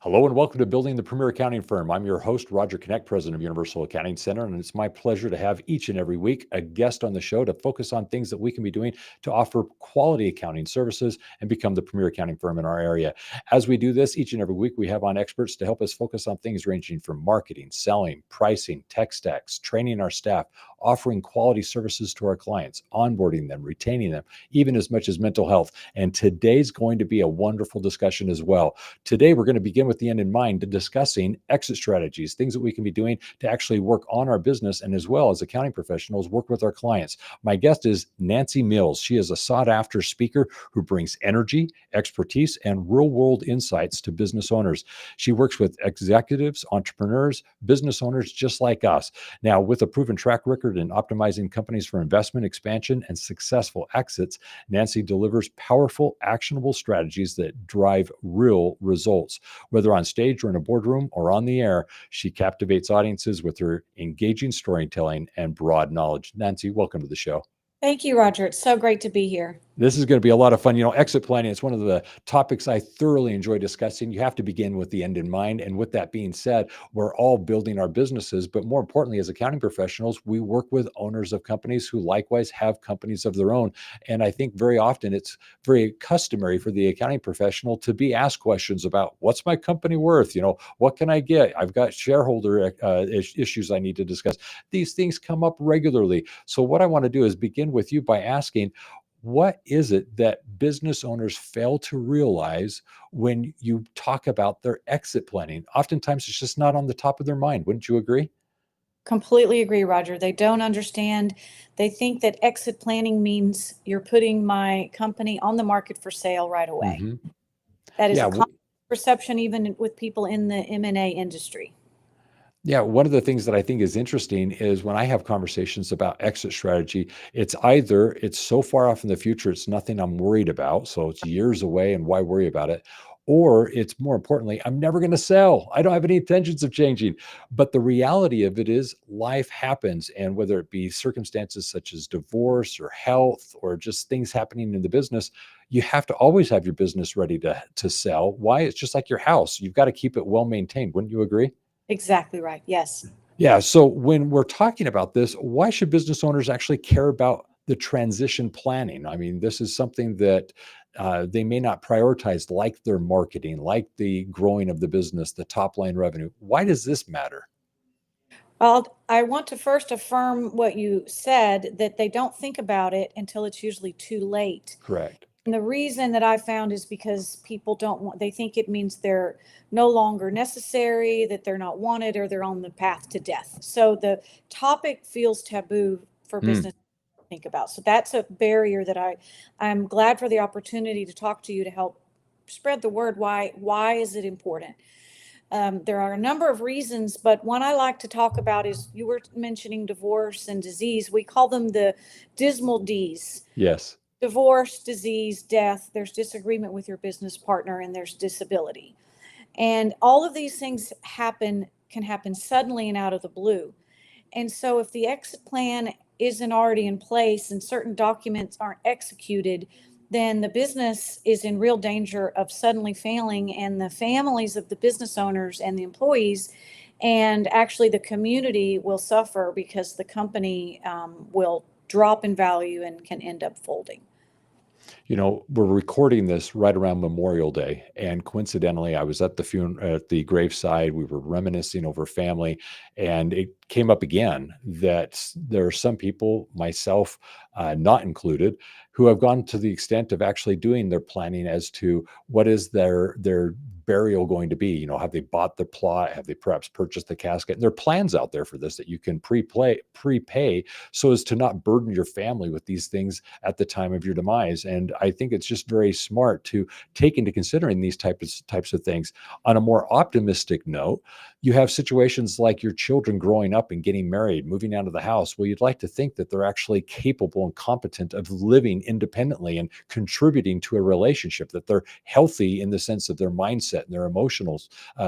Hello and welcome to Building the Premier Accounting Firm. I'm your host, Roger Connect, president of Universal Accounting Center, and it's my pleasure to have each and every week a guest on the show to focus on things that we can be doing to offer quality accounting services and become the premier accounting firm in our area. As we do this each and every week, we have on experts to help us focus on things ranging from marketing, selling, pricing, tech stacks, training our staff, offering quality services to our clients, onboarding them, retaining them, even as much as mental health. And today's going to be a wonderful discussion as well. Today, we're going to begin with the end in mind to discussing exit strategies, things that we can be doing to actually work on our business and as well as accounting professionals work with our clients. My guest is Nancy Mills. She is a sought after speaker who brings energy, expertise, and real world insights to business owners. She works with executives, entrepreneurs, business owners just like us. Now, with a proven track record in optimizing companies for investment, expansion, and successful exits, Nancy delivers powerful, actionable strategies that drive real results. Whether on stage or in a boardroom or on the air, she captivates audiences with her engaging storytelling and broad knowledge. Nancy, welcome to the show. Thank you, Roger. It's so great to be here. This is going to be a lot of fun. Exit planning is one of the topics I thoroughly enjoy discussing. You have to begin with the end in mind. And with that being said, we're all building our businesses, but more importantly, as accounting professionals, we work with owners of companies who likewise have companies of their own. And I think very often it's very customary for the accounting professional to be asked questions about what's my company worth? What can I get? I've got shareholder issues I need to discuss. These things come up regularly. So what I want to do is begin with you by asking, what is it that business owners fail to realize when you talk about their exit planning? Oftentimes, it's just not on the top of their mind. Wouldn't you agree? Completely agree, Roger. They don't understand. They think that exit planning means you're putting my company on the market for sale right away. Mm-hmm. That is a common perception even with people in the M&A industry. Yeah, one of the things that I think is interesting is when I have conversations about exit strategy, it's either it's so far off in the future, it's nothing I'm worried about. So it's years away and why worry about it? Or it's more importantly, I'm never going to sell. I don't have any intentions of changing. But the reality of it is life happens. And whether it be circumstances such as divorce or health or just things happening in the business, you have to always have your business ready to sell. Why? It's just like your house. You've got to keep it well maintained. Wouldn't you agree? Exactly right. Yes. Yeah. So when we're talking about this, why should business owners actually care about the transition planning? I mean, this is something that they may not prioritize, like their marketing, like the growing of the business, the top line revenue. Why does this matter? Well, I want to first affirm what you said, that they don't think about it until it's usually too late. Correct. And the reason that I found is because people don't want, they think it means they're no longer necessary, that they're not wanted, or they're on the path to death. So the topic feels taboo for business to think about. So that's a barrier that I'm glad for the opportunity to talk to you to help spread the word. Why is it important? There are a number of reasons, but one I like to talk about is, you were mentioning divorce and disease. We call them the Dismal Ds. Yes. Divorce, disease, death, there's disagreement with your business partner, and there's disability. And all of these things can happen suddenly and out of the blue. And so if the exit plan isn't already in place and certain documents aren't executed, then the business is in real danger of suddenly failing, and the families of the business owners and the employees and actually the community will suffer because the company will drop in value and can end up folding. We're recording this right around Memorial Day, and coincidentally, I was at the graveside. We were reminiscing over family, and it came up again that there are some people, myself not included, who have gone to the extent of actually doing their planning as to what is their burial going to be. Have they bought the plot? Have they perhaps purchased the casket? And there are plans out there for this that you can prepay so as to not burden your family with these things at the time of your demise. And I think it's just very smart to take into considering these types of things. On a more optimistic note, you have situations like your children growing up and getting married, moving out of the house. Well, you'd like to think that they're actually capable and competent of living independently and contributing to a relationship, that they're healthy in the sense of their mindset and their emotional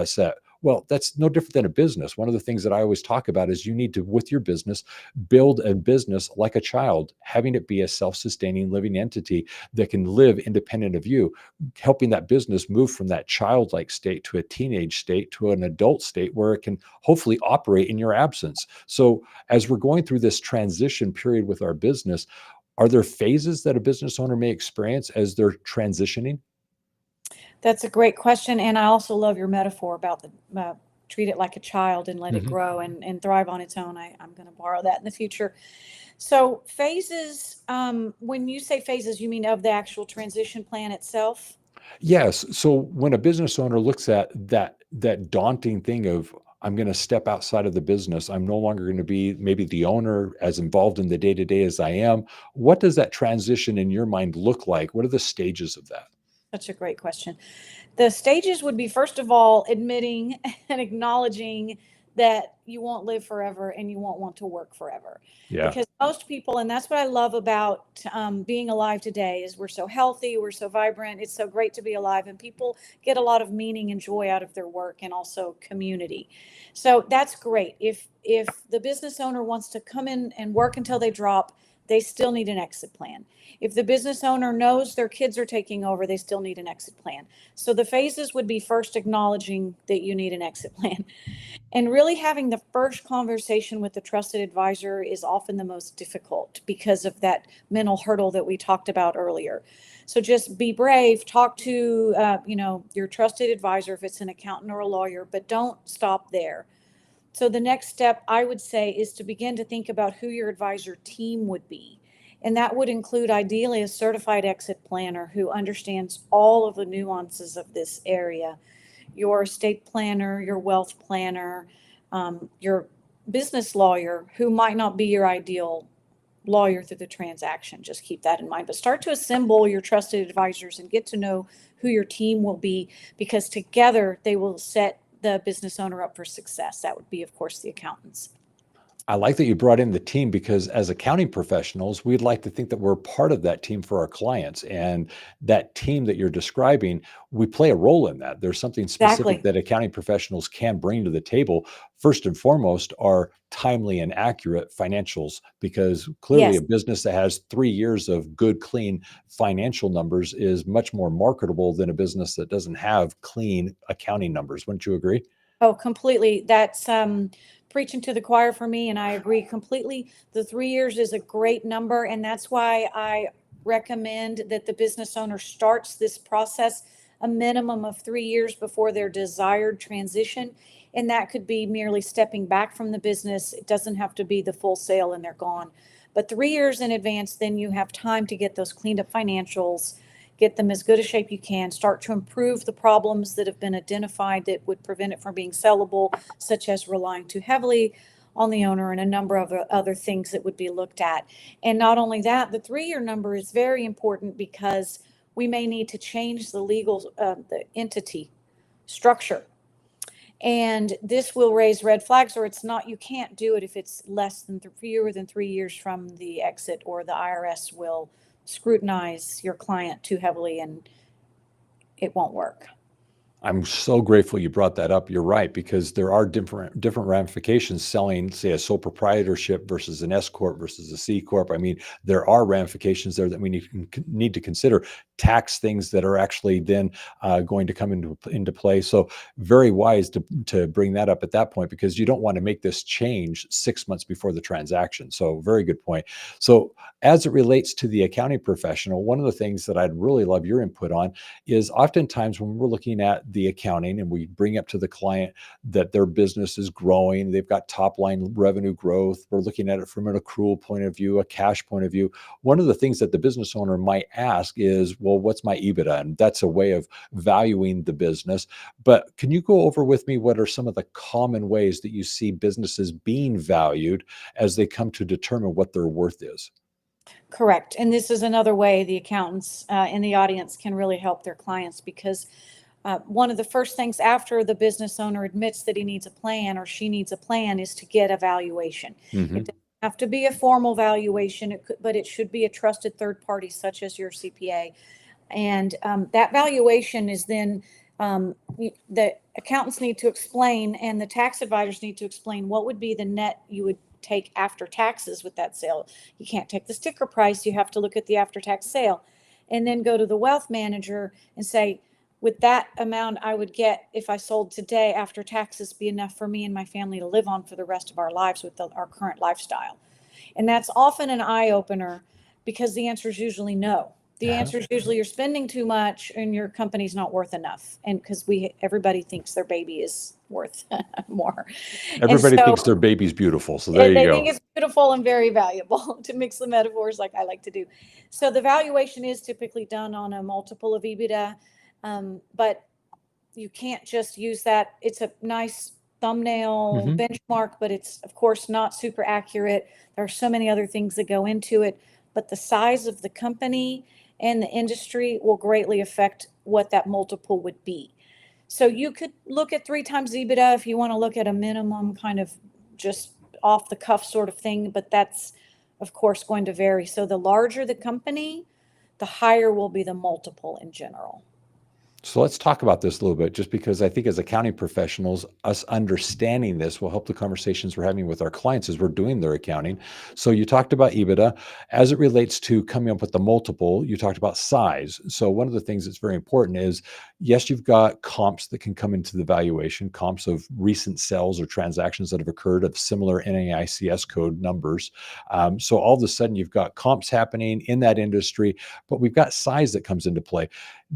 set. Well, that's no different than a business. One of the things that I always talk about is you need to, with your business, build a business like a child, having it be a self-sustaining living entity that can live independent of you, helping that business move from that childlike state to a teenage state to an adult state where it can hopefully operate in your absence. So as we're going through this transition period with our business, are there phases that a business owner may experience as they're transitioning? That's a great question, and I also love your metaphor about the treat it like a child and let it Mhm. grow and thrive on its own. I'm going to borrow that in the future. So phases, when you say phases, you mean of the actual transition plan itself? Yes. So when a business owner looks at that daunting thing of I'm going to step outside of the business, I'm no longer going to be maybe the owner as involved in the day to day as I am. What does that transition in your mind look like? What are the stages of that? Such a great question. The stages would be, first of all, admitting and acknowledging that you won't live forever and you won't want to work forever. Yeah. Because most people, and that's what I love about being alive today, is we're so healthy, we're so vibrant. It's so great to be alive, and people get a lot of meaning and joy out of their work and also community. So that's great. If the business owner wants to come in and work until they drop, they still need an exit plan. If the business owner knows their kids are taking over, they still need an exit plan. So the phases would be first acknowledging that you need an exit plan. And really having the first conversation with the trusted advisor is often the most difficult because of that mental hurdle that we talked about earlier. So just be brave, talk to your trusted advisor if it's an accountant or a lawyer, but don't stop there. So the next step I would say is to begin to think about who your advisor team would be. And that would include ideally a certified exit planner who understands all of the nuances of this area, your estate planner, your wealth planner, your business lawyer, who might not be your ideal lawyer through the transaction. Just keep that in mind. But start to assemble your trusted advisors and get to know who your team will be, because together they will set the business owner up for success. That would be, of course, the accountants. I like that you brought in the team because as accounting professionals, we'd like to think that we're part of that team for our clients. And that team that you're describing, we play a role in that. There's something specific Exactly. that accounting professionals can bring to the table. First and foremost are timely and accurate financials, because clearly Yes. a business that has 3 years of good, clean financial numbers is much more marketable than a business that doesn't have clean accounting numbers. Wouldn't you agree? Oh, completely. That's preaching to the choir for me, and I agree completely. The 3 years is a great number, and that's why I recommend that the business owner starts this process a minimum of 3 years before their desired transition. And that could be merely stepping back from the business. It doesn't have to be the full sale and they're gone. But 3 years in advance, then you have time to get those cleaned up financials, get them as good a shape you can, start to improve the problems that have been identified that would prevent it from being sellable, such as relying too heavily on the owner and a number of other things that would be looked at. And not only that, the 3 year number is very important because we may need to change the legal, the entity structure. And this will raise red flags, or it's not, you can't do it if it's less than fewer than 3 years from the exit, or the IRS will scrutinize your client too heavily and it won't work. I'm so grateful you brought that up. You're right, because there are different ramifications selling, say, a sole proprietorship versus an S corp versus a C corp. I mean, there are ramifications there that we need to consider. Tax things that are actually then going to come into play. So very wise to bring that up at that point, because you don't want to make this change 6 months before the transaction. So very good point. So as it relates to the accounting professional, one of the things that I'd really love your input on is oftentimes when we're looking at the accounting and we bring up to the client that their business is growing, they've got top line revenue growth, we're looking at it from an accrual point of view, a cash point of view. One of the things that the business owner might ask is, well, what's my EBITDA? And that's a way of valuing the business. But can you go over with me what are some of the common ways that you see businesses being valued as they come to determine what their worth is? Correct. And this is another way the accountants in the audience can really help their clients, because one of the first things after the business owner admits that he needs a plan or she needs a plan is to get a valuation. It Mhm. doesn't have to be a formal valuation, but it should be a trusted third party, such as your CPA. And that valuation is then The accountants need to explain, and the tax advisors need to explain what would be the net you would take after taxes with that sale. You can't take the sticker price. You have to look at the after-tax sale, and then go to the wealth manager and say, with that amount I would get if I sold today after taxes be enough for me and my family to live on for the rest of our lives with our current lifestyle? And that's often an eye opener, because the answer is usually no. The answer is usually you're spending too much and your company's not worth enough. And because everybody thinks their baby is worth more. Everybody And so thinks their baby's beautiful. So there you they go. think it's beautiful and very valuable, to mix the metaphors like I like to do. So the valuation is typically done on a multiple of EBITDA, but you can't just use that. It's a nice thumbnail benchmark, but it's of course not super accurate. There are so many other things that go into it, but the size of the company and the industry will greatly affect what that multiple would be. So you could look at 3 times EBITDA if you want to look at a minimum kind of just off the cuff sort of thing, but that's of course going to vary. So the larger the company, the higher will be the multiple in general. So let's talk about this a little bit, just because I think as accounting professionals, us understanding this will help the conversations we're having with our clients as we're doing their accounting. So you talked about EBITDA. As it relates to coming up with the multiple, you talked about size. So one of the things that's very important is, yes, you've got comps that can come into the valuation, comps of recent sales or transactions that have occurred of similar NAICS code numbers. So all of a sudden you've got comps happening in that industry, but we've got size that comes into play.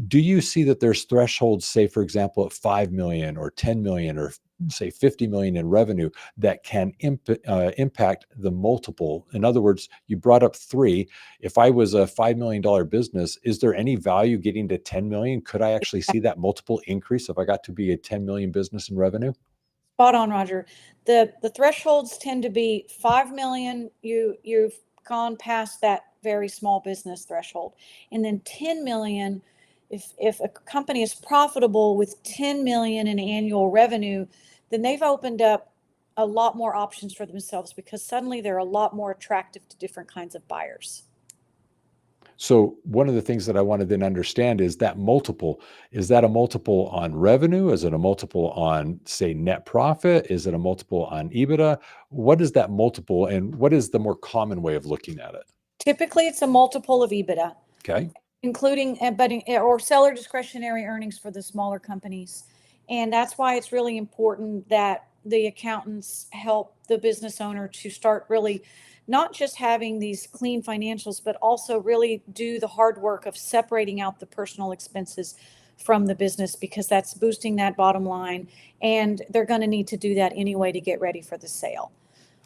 Do you see that there's thresholds, say, for example, at 5 million or 10 million or say 50 million in revenue that can impact the multiple? In other words, you brought up 3. If I was a $5 million business, is there any value getting to 10 million? Could I actually see that multiple increase if I got to be a 10 million business in revenue? Spot on, Roger. The thresholds tend to be 5 million. You've gone past that very small business threshold, and then 10 million. If a company is profitable with 10 million in annual revenue, then they've opened up a lot more options for themselves, because suddenly they're a lot more attractive to different kinds of buyers. So one of the things that I want to then understand is that multiple. Is that a multiple on revenue? Is it a multiple on, say, net profit? Is it a multiple on EBITDA? What is that multiple, and what is the more common way of looking at it? Typically, it's a multiple of EBITDA, Okay. including or seller discretionary earnings for the smaller companies. And that's why it's really important that the accountants help the business owner to start really not just having these clean financials, but also really do the hard work of separating out the personal expenses from the business, because that's boosting that bottom line. And they're going to need to do that anyway to get ready for the sale.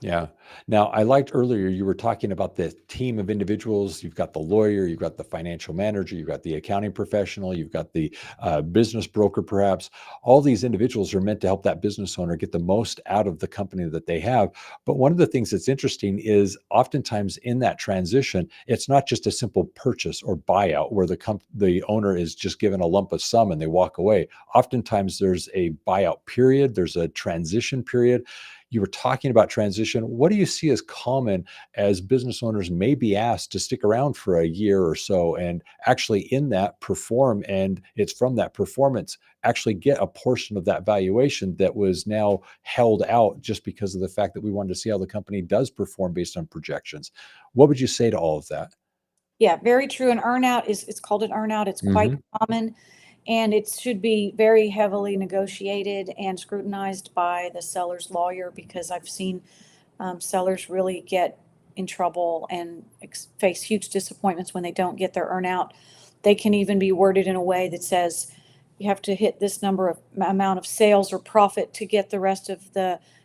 Yeah. Now, I liked earlier you were talking about the team of individuals. You've got the lawyer, you've got the financial manager, you've got the accounting professional, you've got the business broker, perhaps. All these individuals are meant to help that business owner get the most out of the company that they have. But one of the things that's interesting is oftentimes in that transition, it's not just a simple purchase or buyout where the owner is just given a lump of sum and they walk away. Oftentimes there's a buyout period, there's a transition period. You were talking about transition. What do you see as common as business owners may be asked to stick around for a year or so and actually in that perform? And it's from that performance actually get a portion of that valuation that was now held out just because of the fact that we wanted to see how the company does perform based on projections. What would you say to all of that? Yeah, very true. An earnout it's called an earnout. It's quite common, and it should be very heavily negotiated and scrutinized by the seller's lawyer, because I've seen sellers really get in trouble and face huge disappointments when they don't get their earnout. They can even be worded in a way that says you have to hit this amount of sales or profit to get the rest of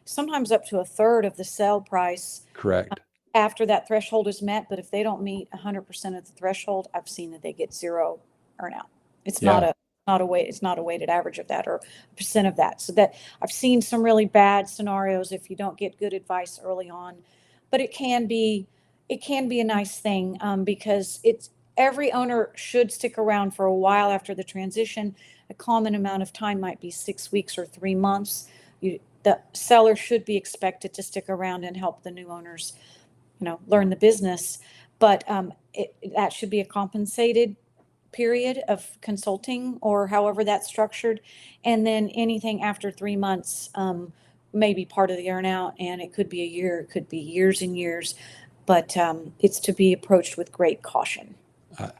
sometimes up to a third of the sale price Correct. after that threshold is met. But if they don't meet 100% of the threshold, I've seen that they get 0 earnout. It's not Yeah. it's not a weighted average of that or a percent of that. So that I've seen some really bad scenarios if you don't get good advice early on. But it can be a nice thing, because every owner should stick around for a while after the transition. A common amount of time might be 6 weeks or 3 months. The seller should be expected to stick around and help the new owners, learn the business. But that should be a compensated period of consulting or however that's structured. And then anything after 3 months may be part of the earnout, and it could be a year, it could be years and years, but it's to be approached with great caution.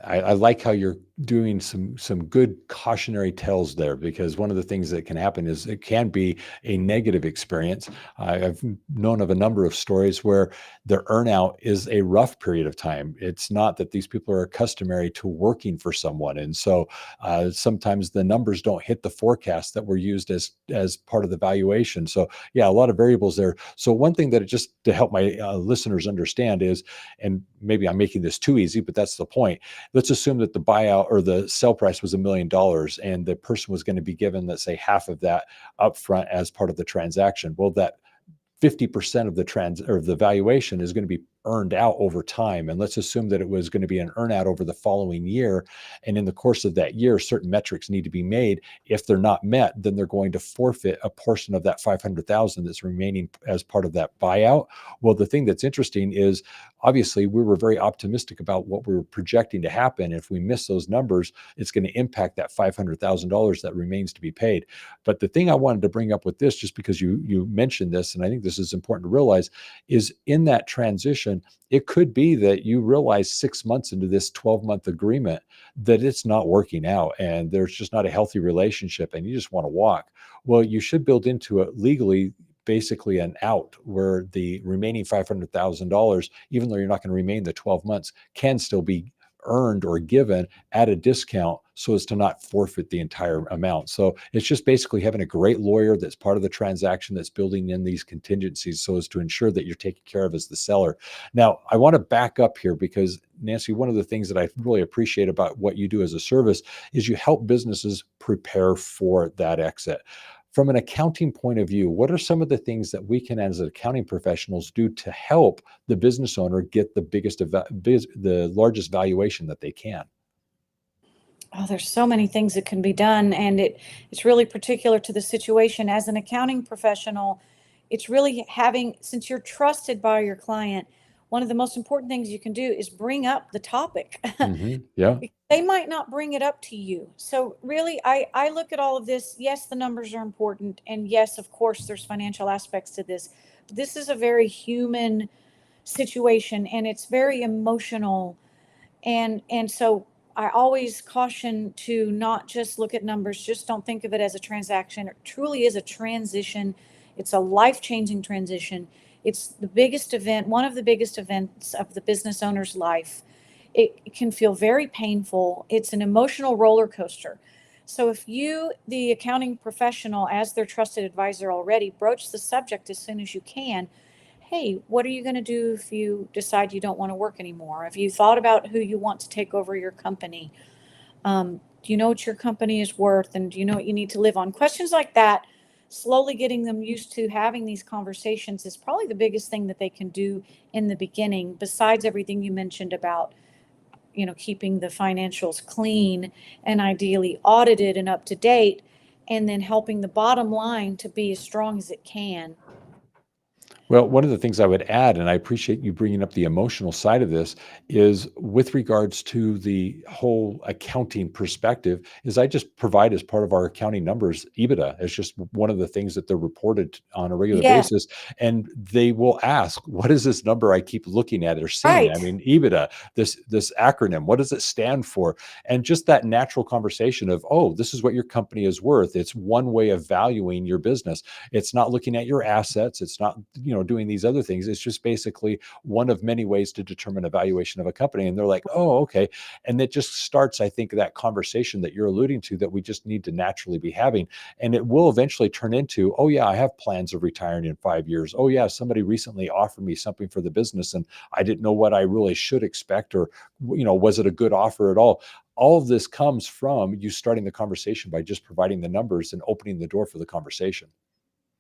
I like how you're doing some good cautionary tales there, because one of the things that can happen is it can be a negative experience. I've known of a number of stories where the earnout is a rough period of time. It's not that these people are customary to working for someone, and so sometimes the numbers don't hit the forecast that were used as part of the valuation. So yeah, a lot of variables there. So one thing that just to help my listeners understand is, and maybe I'm making this too easy, but that's the point. Let's assume that the buyout or the sell price was $1 million, and the person was going to be given, let's say, half of that upfront as part of the transaction. Well, that 50% of the valuation is going to be earned out over time. And let's assume that it was going to be an earnout over the following year. And in the course of that year, certain metrics need to be made. If they're not met, then they're going to forfeit a portion of that 500,000 that's remaining as part of that buyout. Well, the thing that's interesting is, obviously, we were very optimistic about what we were projecting to happen. If we miss those numbers, it's going to impact that $500,000 that remains to be paid. But the thing I wanted to bring up with this, just because you mentioned this, and I think this is important to realize, is in that transition, it could be that you realize 6 months into this 12-month agreement that it's not working out and there's just not a healthy relationship and you just want to walk. Well, you should build into it legally basically an out where the remaining $500,000, even though you're not going to remain the 12 months, can still be earned or given at a discount so as to not forfeit the entire amount. So it's just basically having a great lawyer that's part of the transaction that's building in these contingencies so as to ensure that you're taken care of as the seller. Now, I want to back up here because, Nancy, one of the things that I really appreciate about what you do as a service is you help businesses prepare for that exit. From an accounting point of view, what are some of the things that we can, as accounting professionals, do to help the business owner get the largest valuation that they can? Oh, there's so many things that can be done, and it's really particular to the situation. As an accounting professional, it's really having, since you're trusted by your client, one of the most important things you can do is bring up the topic. Yeah. They might not bring it up to you. So really, I look at all of this. Yes, the numbers are important, and yes, of course, there's financial aspects to this. But this is a very human situation, and it's very emotional, and so I always caution to not just look at numbers. Just don't think of it as a transaction. It truly is a transition. It's a life-changing transition. It's the biggest event, one of the biggest events of the business owner's life. It can feel very painful. It's an emotional roller coaster. So if you, the accounting professional, as their trusted advisor already, broach the subject as soon as you can. Hey, what are you going to do if you decide you don't want to work anymore? Have you thought about who you want to take over your company? Do you know what your company is worth? And do you know what you need to live on? Questions like that, slowly getting them used to having these conversations is probably the biggest thing that they can do in the beginning, besides everything you mentioned about, keeping the financials clean and ideally audited and up to date, and then helping the bottom line to be as strong as it can. Well, one of the things I would add, and I appreciate you bringing up the emotional side of this, is with regards to the whole accounting perspective, is I just provide as part of our accounting numbers, EBITDA. It's just one of the things that they're reported on a regular Yes, basis. And they will ask, what is this number I keep looking at or seeing? I right. mean, EBITDA, this acronym, what does it stand for? And just that natural conversation of, oh, this is what your company is worth. It's one way of valuing your business. It's not looking at your assets. It's not, doing these other things. It's just basically one of many ways to determine a valuation of a company. And they're like, oh, okay. And it just starts, I think, that conversation that you're alluding to that we just need to naturally be having. And it will eventually turn into, oh yeah, I have plans of retiring in 5 years. Oh yeah, somebody recently offered me something for the business and I didn't know what I really should expect, or, was it a good offer at all? All of this comes from you starting the conversation by just providing the numbers and opening the door for the conversation.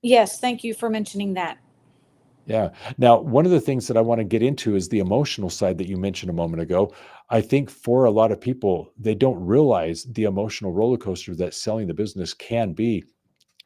Yes, thank you for mentioning that. Yeah. Now, one of the things that I want to get into is the emotional side that you mentioned a moment ago. I think for a lot of people, they don't realize the emotional roller coaster that selling the business can be.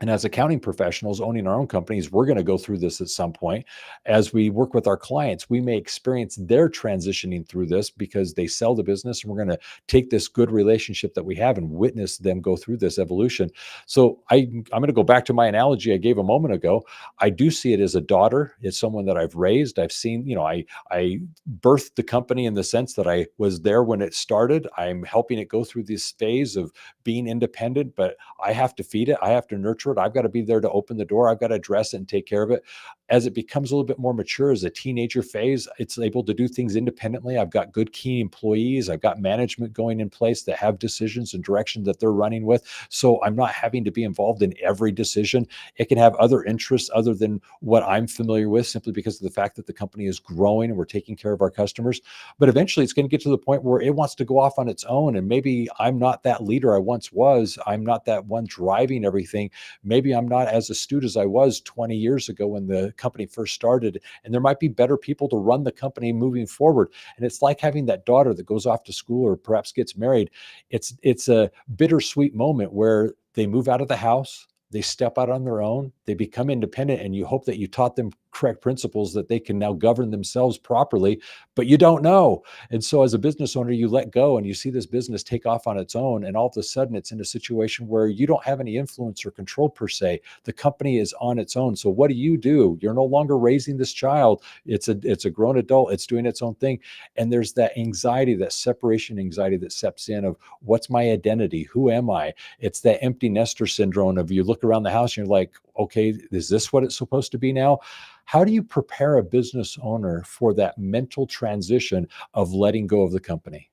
And as accounting professionals owning our own companies, we're going to go through this at some point. As we work with our clients, we may experience their transitioning through this because they sell the business, and we're going to take this good relationship that we have and witness them go through this evolution. So I'm going to go back to my analogy I gave a moment ago. I do see it as a daughter. It's someone that I've raised. I've seen, I birthed the company in the sense that I was there when it started. I'm helping it go through this phase of being independent, but I have to feed it. I have to nurture it. I've got to be there to open the door. I've got to address it and take care of it. As it becomes a little bit more mature as a teenager phase, it's able to do things independently. I've got good key employees. I've got management going in place that have decisions and direction that they're running with. So I'm not having to be involved in every decision. It can have other interests other than what I'm familiar with, simply because of the fact that the company is growing and we're taking care of our customers. But eventually it's going to get to the point where it wants to go off on its own. And maybe I'm not that leader I once was. I'm not that one driving everything. Maybe I'm not as astute as I was 20 years ago when the company first started. And there might be better people to run the company moving forward. And it's like having that daughter that goes off to school or perhaps gets married. It's a bittersweet moment where they move out of the house, they step out on their own, they become independent, and you hope that you taught them correct principles that they can now govern themselves properly, but you don't know. And so as a business owner, you let go and you see this business take off on its own, and all of a sudden it's in a situation where you don't have any influence or control per se. The company is on its own. So what do? You're no longer raising this child. It's a grown adult. It's doing its own thing. And there's that anxiety, that separation anxiety that steps in of, what's my identity? Who am I? It's that empty nester syndrome of, you look around the house and you're like, okay, is this what it's supposed to be now? How do you prepare a business owner for that mental transition of letting go of the company?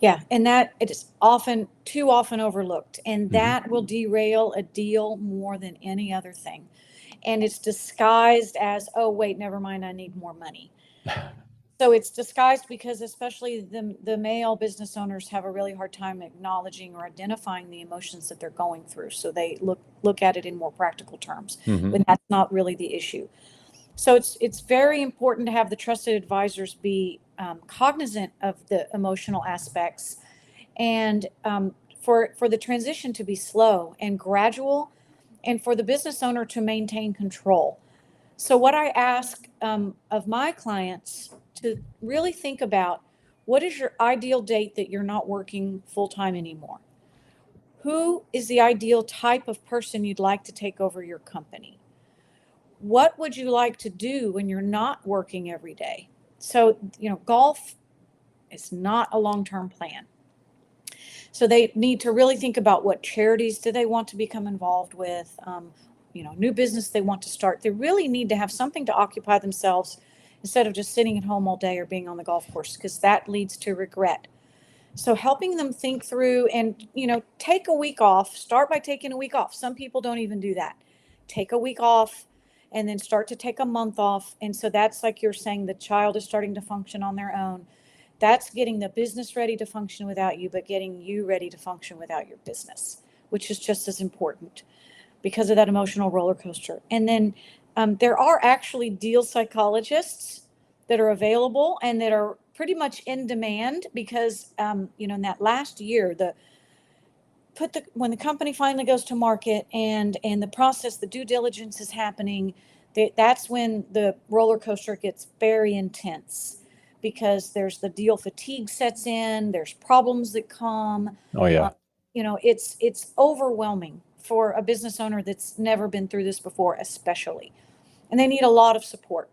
Yeah, and that it is often too often overlooked, and Mhm. that will derail a deal more than any other thing. And it's disguised as, oh wait, never mind, I need more money. So it's disguised because especially the male business owners have a really hard time acknowledging or identifying the emotions that they're going through. So they look at it in more practical terms, Mhm. when that's not really the issue. So it's very important to have the trusted advisors be cognizant of the emotional aspects, and for the transition to be slow and gradual, and for the business owner to maintain control. So what I ask of my clients to really think about: what is your ideal date that you're not working full time anymore? Who is the ideal type of person you'd like to take over your company? What would you like to do when you're not working every day? So, golf is not a long-term plan. So they need to really think about, what charities do they want to become involved with, new business they want to start. They really need to have something to occupy themselves instead of just sitting at home all day or being on the golf course, because that leads to regret. So helping them think through and, take a week off, start by taking a week off. Some people don't even do that. Take a week off and then start to take a month off. And so that's, like you're saying, the child is starting to function on their own. That's getting the business ready to function without you, but getting you ready to function without your business, which is just as important because of that emotional roller coaster. And then there are actually deal psychologists that are available and that are pretty much in demand, because in that last year, when the company finally goes to market, and the process, the due diligence is happening, that's when the roller coaster gets very intense, because there's the deal fatigue sets in, there's problems that come. Oh uh, yeah. it's overwhelming for a business owner that's never been through this before, especially, and they need a lot of support.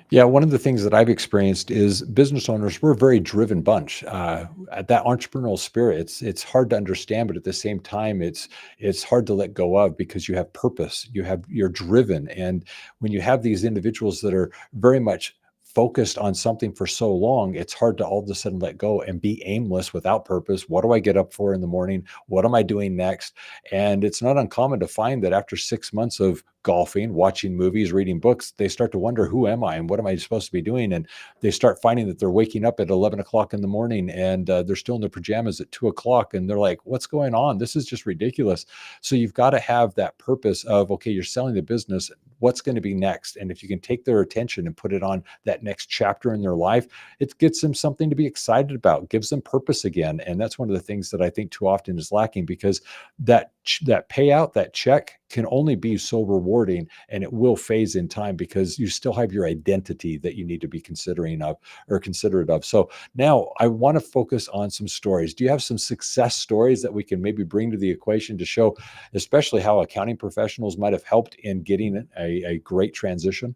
Yeah, one of the things that I've experienced is business owners, we're a very driven bunch. At that entrepreneurial spirit, it's hard to understand, but at the same time, it's hard to let go of, because you have purpose, you're driven. And when you have these individuals that are very much focused on something for so long, it's hard to all of a sudden let go and be aimless without purpose. What do I get up for in the morning? What am I doing next? And it's not uncommon to find that after 6 months of golfing, watching movies, reading books, they start to wonder, who am I and what am I supposed to be doing? And they start finding that they're waking up at 11 o'clock in the morning, and they're still in their pajamas at 2 o'clock. And they're like, what's going on? This is just ridiculous. So you've got to have that purpose of, okay, you're selling the business. What's going to be next? And if you can take their attention and put it on that next chapter in their life, it gets them something to be excited about, gives them purpose again. And that's one of the things that I think too often is lacking, because that that payout, that check can only be so rewarding, and it will phase in time because you still have your identity that you need to be considering of or considerate of. So now I want to focus on some stories. Do you have some success stories that we can maybe bring to the equation to show, especially how accounting professionals might have helped in getting a great transition?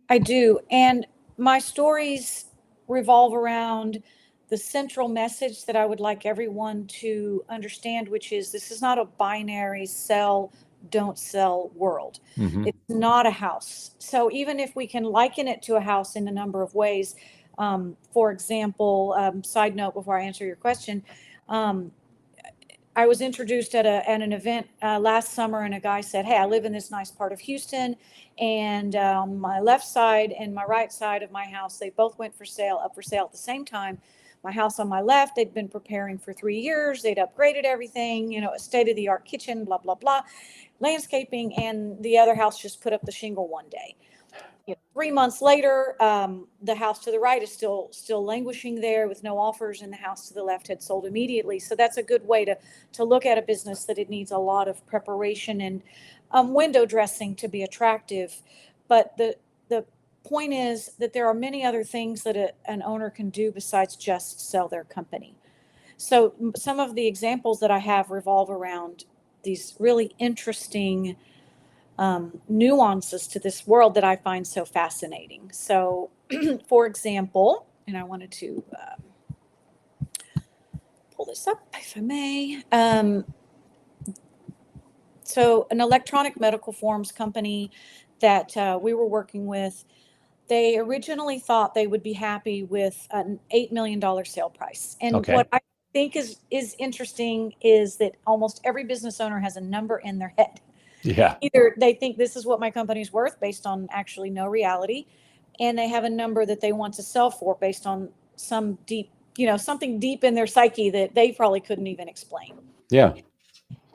I do. And my stories revolve around the central message that I would like everyone to understand, which is this is not a binary sell, don't sell world. Hmm. It's not a house. So even if we can liken it to a house in a number of ways, for example, side note before I answer your question, um, I was introduced at an event last summer, and a guy said, "Hey, I live in this nice part of Houston, and my left side and my right side of my house, they both went for sale, up for sale at the same time. My house on my left, they'd been preparing for 3 years. They'd upgraded everything, you know, a state-of-the-art kitchen, blah blah blah, landscaping, and the other house just put up the shingle one day. 3 months later, the house to the right is still languishing there with no offers, and the house to the left had sold immediately. So that's a good way to look at a business that it needs a lot of preparation and window dressing to be attractive. But the point is that there are many other things that an owner can do besides just sell their company. So some of the examples that I have revolve around these really interesting nuances to this world that I find so fascinating. So, for example, and I wanted to pull this up if I may. So, an electronic medical forms company that we were working with, they originally thought they would be happy with an $8 million sale price. And Okay. what I think is interesting is that almost every business owner has a number in their head. Yeah. Either they think this is what my company's worth based on actually no reality, and they have a number that they want to sell for based on some deep, something deep in their psyche that they probably couldn't even explain. Yeah.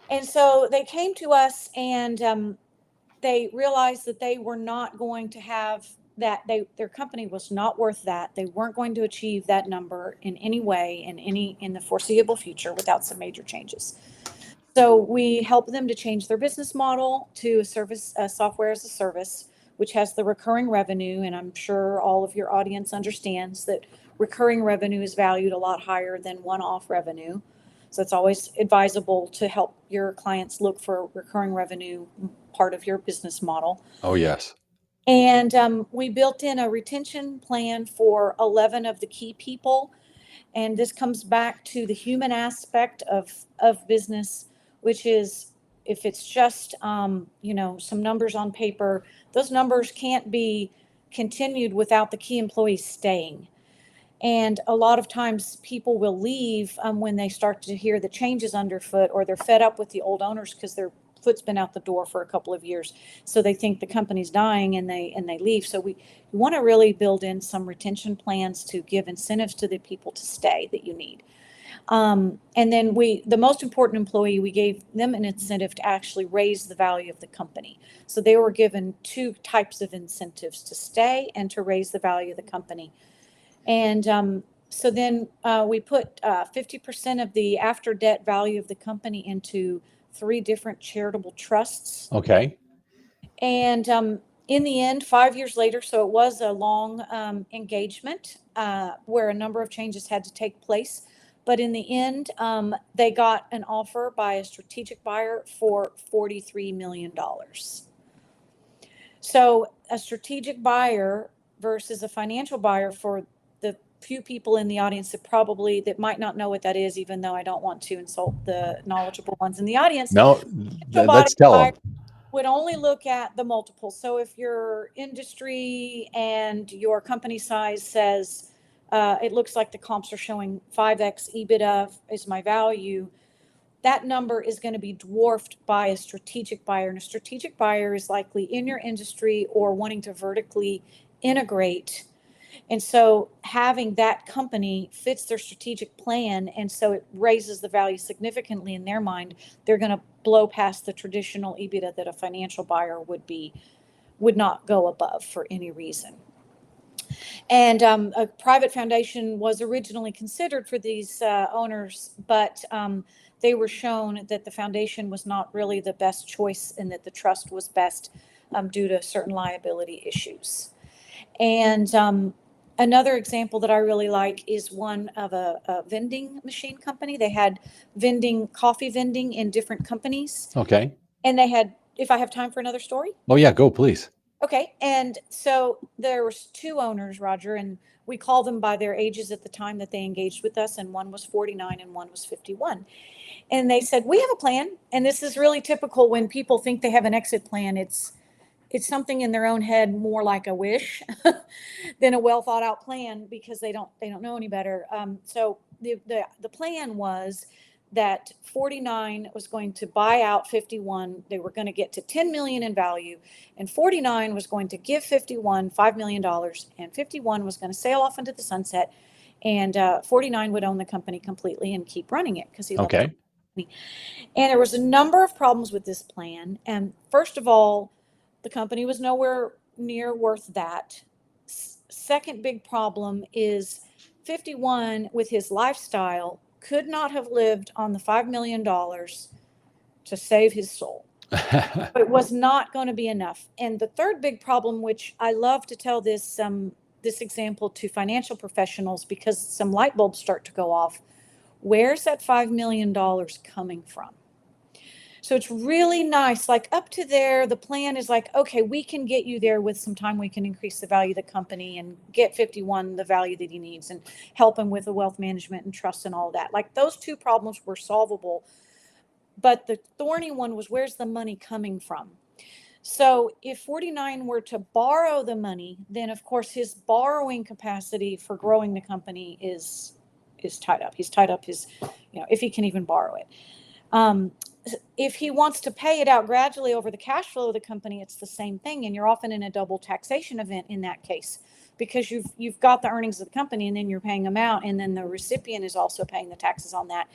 And so they came to us, and they realized that they were not going to have that. Their company was not worth that. They weren't going to achieve that number in any way in the foreseeable future without some major changes. So we help them to change their business model to a software as a service, which has the recurring revenue. And I'm sure all of your audience understands that recurring revenue is valued a lot higher than one-off revenue. So it's always advisable to help your clients look for recurring revenue part of your business model. Oh, yes. And we built in a retention plan for 11 of the key people. And this comes back to the human aspect of business, which is if it's just, some numbers on paper, those numbers can't be continued without the key employees staying. And a lot of times people will leave when they start to hear the changes underfoot, or they're fed up with the old owners because their foot's been out the door for a couple of years. So they think the company's dying, and they leave. So we want to really build in some retention plans to give incentives to the people to stay that you need. And then the most important employee, we gave them an incentive to actually raise the value of the company. So they were given two types of incentives: to stay and to raise the value of the company. And so then we put 50% of the after debt value of the company into 3 different charitable trusts. Okay. And in the end, 5 years later, so it was a long engagement where a number of changes had to take place. But in the end, they got an offer by a strategic buyer for $43 million. So a strategic buyer versus a financial buyer, for the few people in the audience that might not know what that is, even though I don't want to insult the knowledgeable ones in the audience. No, Financial let's tell buyer them. would only look at the multiples. So if your industry and your company size says, it looks like the comps are showing 5x EBITDA is my value, that number is going to be dwarfed by a strategic buyer. And a strategic buyer is likely in your industry or wanting to vertically integrate. And so having that company fits their strategic plan, and so it raises the value significantly in their mind. They're going to blow past the traditional EBITDA that a financial buyer would not go above for any reason. And a private foundation was originally considered for these owners, but they were shown that the foundation was not really the best choice and that the trust was best due to certain liability issues. And another example that I really like is one of a vending machine company. They had coffee vending in different companies. Okay. And they had, if I have time for another story. Oh yeah, go please. Okay. And so there was two owners, Roger, and we call them by their ages at the time that they engaged with us. And one was 49 and one was 51. And they said, we have a plan. And this is really typical when people think they have an exit plan. It's something in their own head, more like a wish than a well thought out plan, because they don't know any better. So the plan was that 49 was going to buy out 51. They were going to get to 10 million in value, and 49 was going to give 51 $5 million, and 51 was going to sail off into the sunset, and 49 would own the company completely and keep running it because he loved Okay. the company. And there was a number of problems with this plan. And first of all, the company was nowhere near worth that. Second big problem is 51, with his lifestyle, could not have lived on the $5 million to save his soul. It was not going to be enough. And the third big problem, which I love to tell this example to financial professionals because some light bulbs start to go off. Where's that $5 million coming from? So it's really nice. Like up to there, the plan is like, okay, we can get you there with some time. We can increase the value of the company and get 51 the value that he needs and help him with the wealth management and trust and all that. Like those two problems were solvable. But the thorny one was, where's the money coming from? So if 49 were to borrow the money, then of course his borrowing capacity for growing the company is tied up. He's tied up his, if he can even borrow it. If he wants to pay it out gradually over the cash flow of the company, it's the same thing. And you're often in a double taxation event in that case, because you've got the earnings of the company and then you're paying them out. And then the recipient is also paying the taxes on that.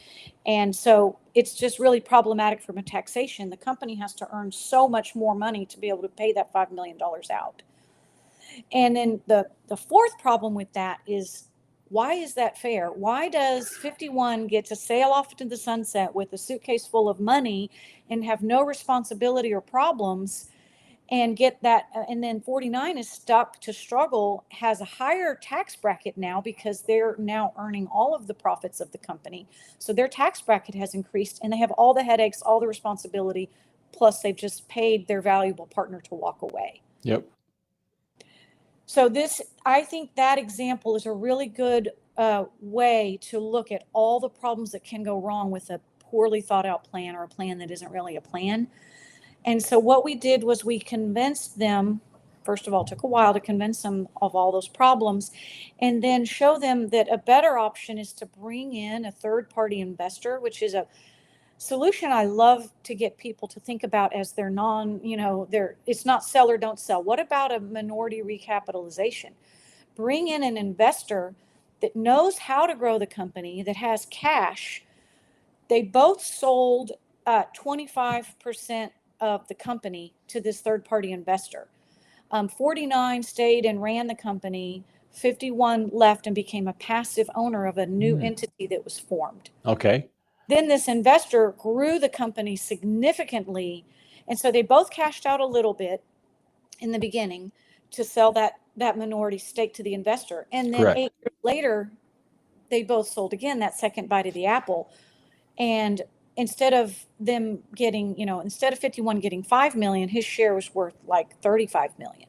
And so it's just really problematic from a taxation. The company has to earn so much more money to be able to pay that $5 million out. And then the fourth problem with that is, why is that fair? Why does 51 get to sail off into the sunset with a suitcase full of money and have no responsibility or problems and get that? And then 49 is stuck to struggle, has a higher tax bracket now because they're now earning all of the profits of the company. So their tax bracket has increased and they have all the headaches, all the responsibility, plus they've just paid their valuable partner to walk away. Yep. So I think that example is a really good way to look at all the problems that can go wrong with a poorly thought out plan or a plan that isn't really a plan. And so what we did was we convinced them, first of all, it took a while to convince them of all those problems, and then show them that a better option is to bring in a third-party investor, which is a solution I love to get people to think about as their it's not sell or don't sell. What about a minority recapitalization? Bring in an investor that knows how to grow the company, that has cash. They both sold 25% of the company to this third-party investor. 49 stayed and ran the company. 51 left and became a passive owner of a new entity that was formed. Okay. Then this investor grew the company significantly. And so they both cashed out a little bit in the beginning to sell that minority stake to the investor. And then 8 years later, they both sold again, that second bite of the apple. And instead of them getting, instead of 51 getting 5 million, his share was worth like 35 million.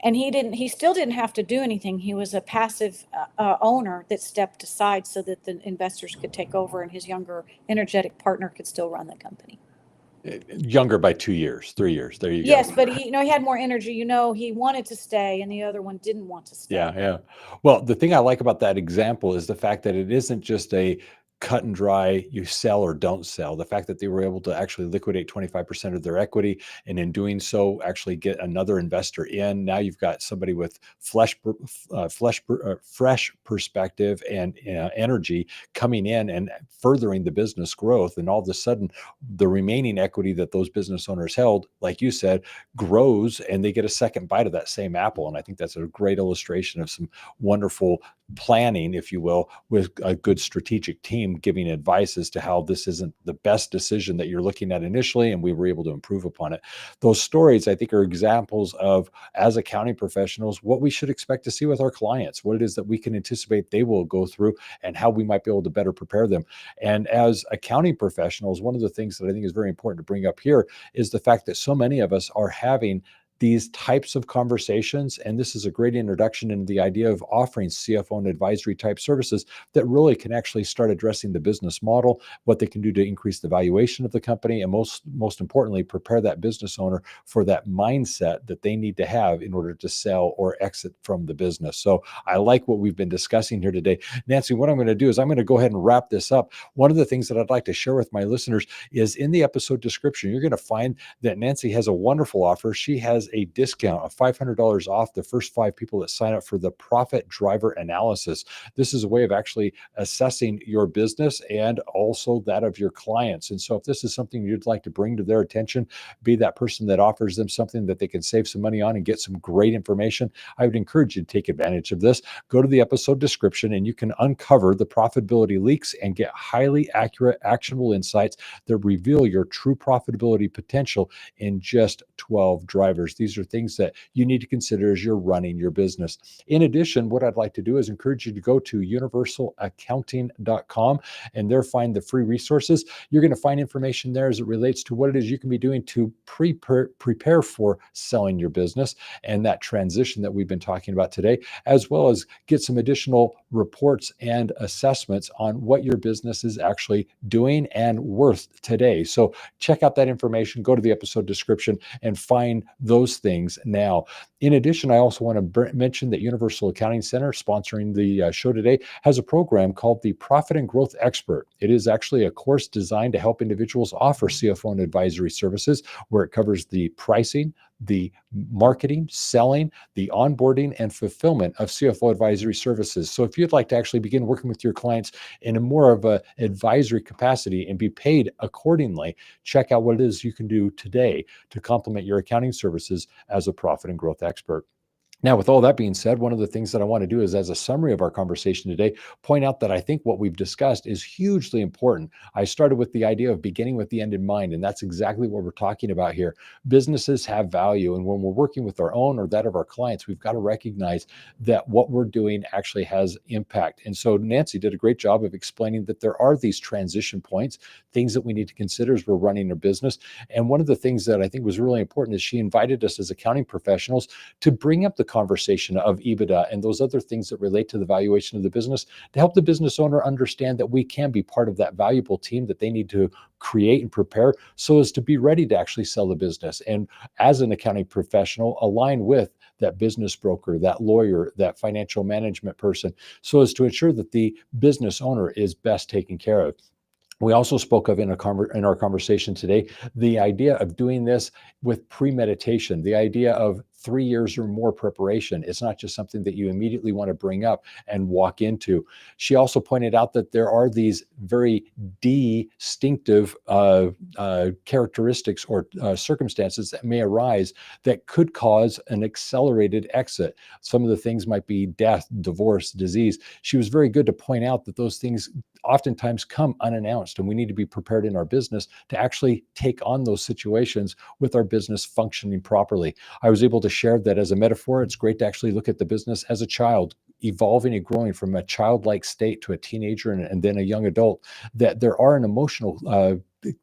And he still didn't have to do anything. He was a passive owner that stepped aside so that the investors could take over and his younger, energetic partner could still run the company. Younger by 2 years, 3 years. There you go. Yes, but he had more energy. He wanted to stay and the other one didn't want to stay. Yeah. Well, the thing I like about that example is the fact that it isn't just a cut and dry, you sell or don't sell. The fact that they were able to actually liquidate 25% of their equity, and in doing so, actually get another investor in. Now you've got somebody with fresh perspective and energy coming in and furthering the business growth. And all of a sudden, the remaining equity that those business owners held, like you said, grows, and they get a second bite of that same apple. And I think that's a great illustration of some wonderful planning, if you will, with a good strategic team giving advice as to how this isn't the best decision that you're looking at initially, and we were able to improve upon it. Those stories, I think, are examples of, as accounting professionals, what we should expect to see with our clients, what it is that we can anticipate they will go through, and how we might be able to better prepare them. And as accounting professionals, one of the things that I think is very important to bring up here is the fact that so many of us are having these types of conversations. And this is a great introduction into the idea of offering CFO and advisory type services that really can actually start addressing the business model, what they can do to increase the valuation of the company, and most importantly, prepare that business owner for that mindset that they need to have in order to sell or exit from the business. So I like what we've been discussing here today. Nancy, what I'm going to do is I'm going to go ahead and wrap this up. One of the things that I'd like to share with my listeners is in the episode description, you're going to find that Nancy has a wonderful offer. She has a discount of $500 off the first 5 people that sign up for the profit driver analysis. This is a way of actually assessing your business and also that of your clients. And so if this is something you'd like to bring to their attention, be that person that offers them something that they can save some money on and get some great information, I would encourage you to take advantage of this. Go to the episode description and you can uncover the profitability leaks and get highly accurate, actionable insights that reveal your true profitability potential in just 12 drivers. These are things that you need to consider as you're running your business. In addition, what I'd like to do is encourage you to go to universalaccounting.com and there find the free resources. You're going to find information there as it relates to what it is you can be doing to prepare for selling your business and that transition that we've been talking about today, as well as get some additional reports and assessments on what your business is actually doing and worth today. So check out that information, go to the episode description and find those things now. In addition, I also want to mention that Universal Accounting Center, sponsoring the show today, has a program called the Profit and Growth Expert. It is actually a course designed to help individuals offer CFO and advisory services, where it covers the pricing, the marketing, selling, the onboarding, and fulfillment of CFO advisory services. So if you'd like to actually begin working with your clients in a more of an advisory capacity and be paid accordingly, check out what it is you can do today to complement your accounting services as a profit and growth expert. Now, with all that being said, one of the things that I want to do is, as a summary of our conversation today, point out that I think what we've discussed is hugely important. I started with the idea of beginning with the end in mind, and that's exactly what we're talking about here. Businesses have value, and when we're working with our own or that of our clients, we've got to recognize that what we're doing actually has impact. And so Nancy did a great job of explaining that there are these transition points, things that we need to consider as we're running our business. And one of the things that I think was really important is she invited us as accounting professionals to bring up the conversation of EBITDA and those other things that relate to the valuation of the business, to help the business owner understand that we can be part of that valuable team that they need to create and prepare so as to be ready to actually sell the business. And as an accounting professional, align with that business broker, that lawyer, that financial management person, so as to ensure that the business owner is best taken care of. We also spoke of in our conversation today, the idea of doing this with premeditation, the idea of 3 years or more preparation. It's not just something that you immediately want to bring up and walk into. She also pointed out that there are these very distinctive characteristics or circumstances that may arise that could cause an accelerated exit. Some of the things might be death, divorce, disease. She was very good to point out that those things oftentimes come unannounced, and we need to be prepared in our business to actually take on those situations with our business functioning properly. I was able to share that as a metaphor. It's great to actually look at the business as a child, evolving and growing from a childlike state to a teenager and then a young adult, that there are an emotional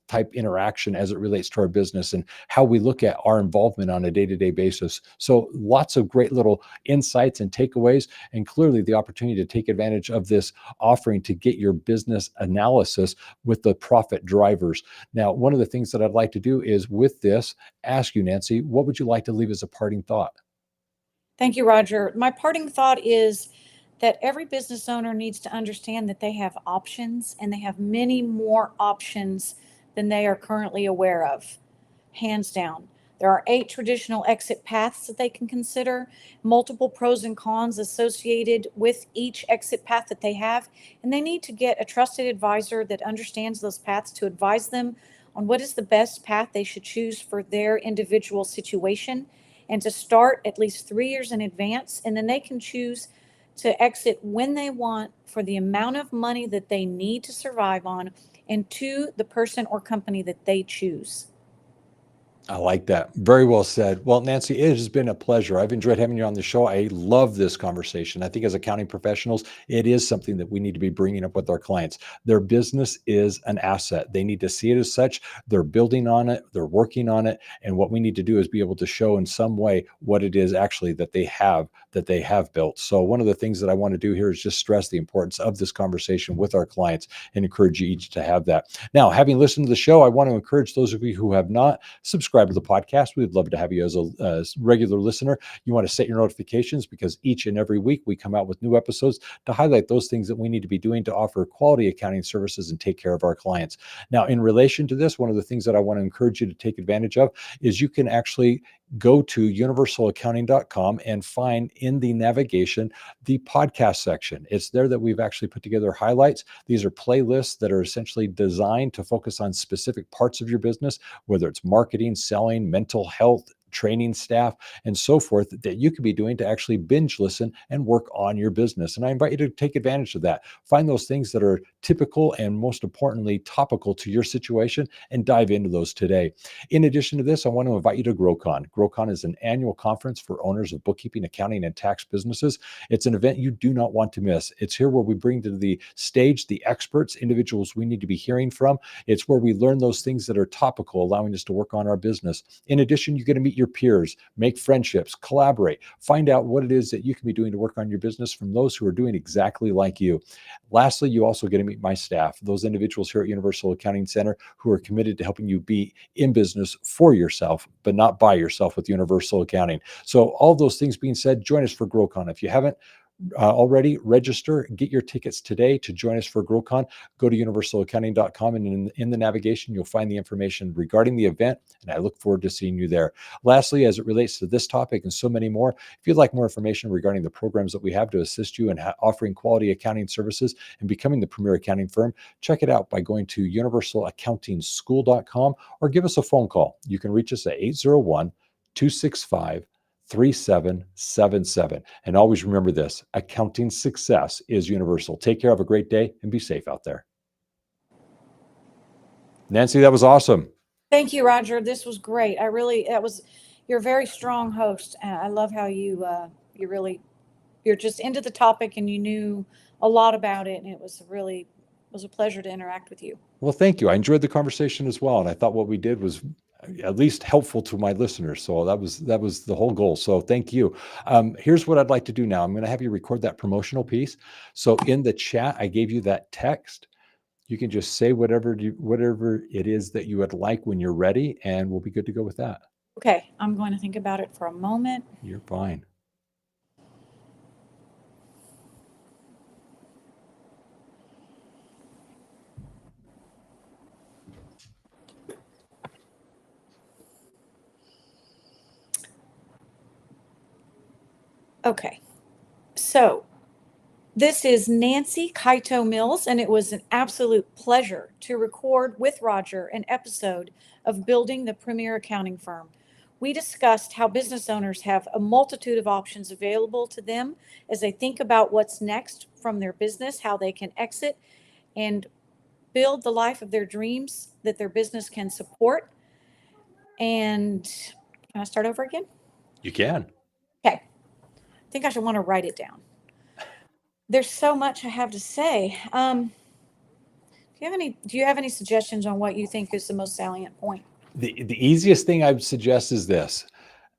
type interaction as it relates to our business and how we look at our involvement on a day-to-day basis. So lots of great little insights and takeaways, and clearly the opportunity to take advantage of this offering to get your business analysis with the profit drivers. Now, one of the things that I'd like to do is with this, ask you, Nancy, what would you like to leave as a parting thought? Thank you, Roger. My parting thought is that every business owner needs to understand that they have options, and they have many more options than they are currently aware of, hands down. There are 8 traditional exit paths that they can consider, multiple pros and cons associated with each exit path that they have, and they need to get a trusted advisor that understands those paths to advise them on what is the best path they should choose for their individual situation, and to start at least 3 years in advance, and then they can choose to exit when they want for the amount of money that they need to survive on and to the person or company that they choose. I like that. Very well said. Well, Nancy, it has been a pleasure. I've enjoyed having you on the show. I love this conversation. I think as accounting professionals, it is something that we need to be bringing up with our clients. Their business is an asset. They need to see it as such. They're building on it. They're working on it. And what we need to do is be able to show in some way what it is actually that they have built. So one of the things that I want to do here is just stress the importance of this conversation with our clients and encourage you each to have that. Now, having listened to the show, I want to encourage those of you who have not subscribed to the podcast. We'd love to have you as a regular listener. You want to set your notifications because each and every week we come out with new episodes to highlight those things that we need to be doing to offer quality accounting services and take care of our clients. Now, in relation to this, one of the things that I want to encourage you to take advantage of is you can actually go to universalaccounting.com and find in the navigation the podcast section. It's there that we've actually put together highlights. These are playlists that are essentially designed to focus on specific parts of your business, whether it's marketing, selling, mental health, training staff, and so forth, that you could be doing to actually binge listen and work on your business. And I invite you to take advantage of that. Find those things that are typical and most importantly, topical to your situation and dive into those today. In addition to this, I want to invite you to GrowCon. GrowCon is an annual conference for owners of bookkeeping, accounting, and tax businesses. It's an event you do not want to miss. It's here where we bring to the stage the experts, individuals we need to be hearing from. It's where we learn those things that are topical, allowing us to work on our business. In addition, you're going to meet your peers, make friendships, collaborate, find out what it is that you can be doing to work on your business from those who are doing exactly like you. Lastly, you also get to meet my staff, those individuals here at Universal Accounting Center who are committed to helping you be in business for yourself, but not by yourself with Universal Accounting. So all those things being said, join us for GrowCon. If you haven't already, register, get your tickets today to join us for GrowCon. Go to universalaccounting.com and in the navigation, you'll find the information regarding the event. And I look forward to seeing you there. Lastly, as it relates to this topic and so many more, if you'd like more information regarding the programs that we have to assist you in offering quality accounting services and becoming the premier accounting firm, check it out by going to universalaccountingschool.com or give us a phone call. You can reach us at 801-265-3777. And always remember this, accounting success is universal. Take care, have a great day, and be safe out there. Nancy, that was awesome. Thank you, Roger. This was great. You're a very strong host. And I love how you're just into the topic and you knew a lot about it. And it was a pleasure to interact with you. Well, thank you. I enjoyed the conversation as well. And I thought what we did was at least helpful to my listeners. So that was the whole goal. So thank you. Here's what I'd like to do now. I'm going to have you record that promotional piece. So in the chat, I gave you that text. You can just say whatever it is that you would like when you're ready, and we'll be good to go with that. Okay. I'm going to think about it for a moment. You're fine. Okay. So this is Nancy Kaito Mills, and it was an absolute pleasure to record with Roger an episode of Building the Premier Accounting Firm. We discussed how business owners have a multitude of options available to them as they think about what's next from their business, how they can exit and build the life of their dreams that their business can support. And can I start over again? You can. Okay. I think I should want to write it down. There's so much I have to say. Do you have any suggestions on what you think is the most salient point? The easiest thing I would suggest is this.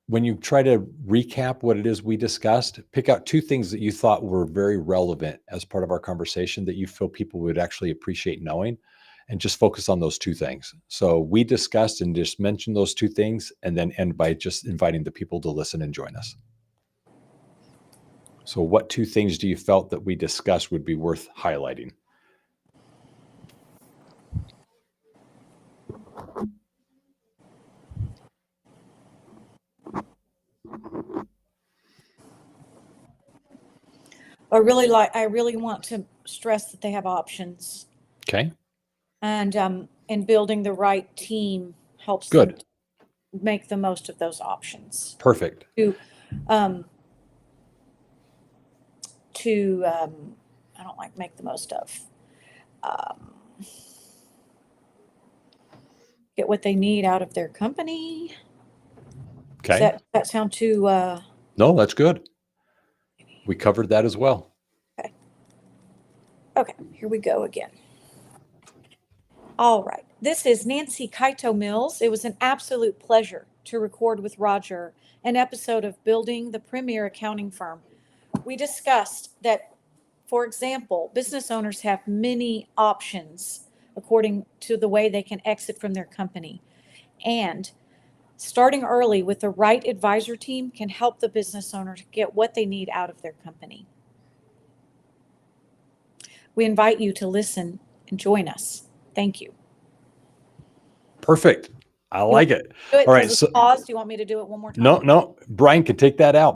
When you try to recap what it is we discussed, pick out two things that you thought were very relevant as part of our conversation that you feel people would actually appreciate knowing, and just focus on those two things. So we discussed and just mentioned those two things, and then end by just inviting the people to listen and join us. So what two things do you felt that we discussed would be worth highlighting? I really want to stress that they have options. Okay. And building the right team helps Good. them to make the most of those options. Perfect. to, I don't like make the most of, get what they need out of their company. Does Okay. that sound too, No, that's good. We covered that as well. okay, here we go again. All right. This is Nancy Kaito Mills. It was an absolute pleasure to record with Roger an episode of Building the Premier Accounting Firm. We discussed that, for example, business owners have many options according to the way they can exit from their company. And starting early with the right advisor team can help the business owner to get what they need out of their company. We invite you to listen and join us. Thank you. Perfect. I like it. Do it All right. as a So pause. Do you want me to do it one more time? no, Brian can take that out.